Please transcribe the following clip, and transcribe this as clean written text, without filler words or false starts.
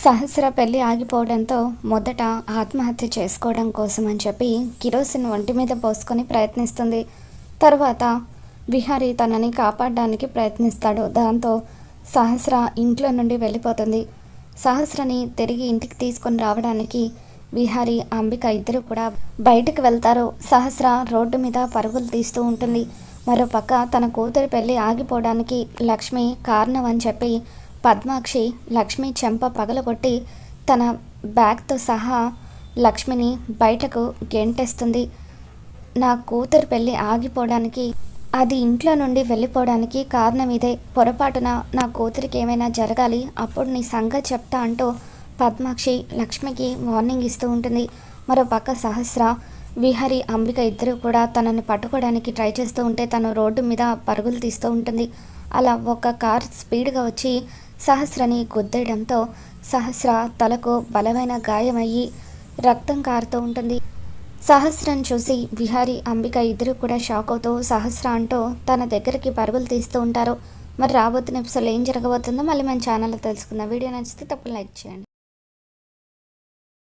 సహస్ర పెళ్లి ఆగిపోవడంతో మొదట ఆత్మహత్య చేసుకోవడం కోసం అని చెప్పి కిరోసిన్ ఒంటి మీద పోసుకొని ప్రయత్నిస్తుంది. తర్వాత విహారీ తనని కాపాడడానికి ప్రయత్నిస్తాడు. దాంతో సహస్ర ఇంట్లో నుండి వెళ్ళిపోతుంది. సహస్రని తిరిగి ఇంటికి తీసుకొని రావడానికి విహారీ అంబిక ఇద్దరు కూడా బయటకు వెళ్తారు. సహస్ర రోడ్డు మీద పరుగులు తీస్తూ ఉంటుంది. మరోపక్క తన కూతురి పెళ్లి ఆగిపోవడానికి లక్ష్మి కారణం అని చెప్పి పద్మాక్షి లక్ష్మి చెంప పగలగొట్టి తన బ్యాగ్తో సహా లక్ష్మిని బయటకు గెంటేస్తుంది. నా కూతురు పెళ్ళి ఆగిపోవడానికి, అది ఇంట్లో నుండి వెళ్ళిపోవడానికి కారణం ఇదే. పొరపాటున నా కూతురికి ఏమైనా జరగాలి, అప్పుడు నీ సంగతి చెప్తా అంటూ పద్మాక్షి లక్ష్మికి వార్నింగ్ ఇస్తూ ఉంటుంది. మరోపక్క సహస్ర విహారీ అంబిక ఇద్దరు కూడా తనని పట్టుకోవడానికి ట్రై చేస్తూ ఉంటే తను రోడ్డు మీద పరుగులు తీస్తూ ఉంటుంది. అలా ఒక కార్ స్పీడ్గా వచ్చి సహస్రని గుద్దేయడంతో సహస్ర తలకు బలమైన గాయమయ్యి రక్తం కారుతూ ఉంటుంది. సహస్రను చూసి విహారీ అంబిక ఇద్దరు కూడా షాక్ అవుతూ సహస్ర అంటూ తన దగ్గరికి పరుగులు తీస్తూ ఉంటారు. మరి రాబోతున్న ఎపిసోడ్లో ఏం జరగబోతుందో మళ్ళీ మన ఛానల్లో తెలుసుకుందాం. వీడియో నచ్చితే తప్పకుండా లైక్ చేయండి.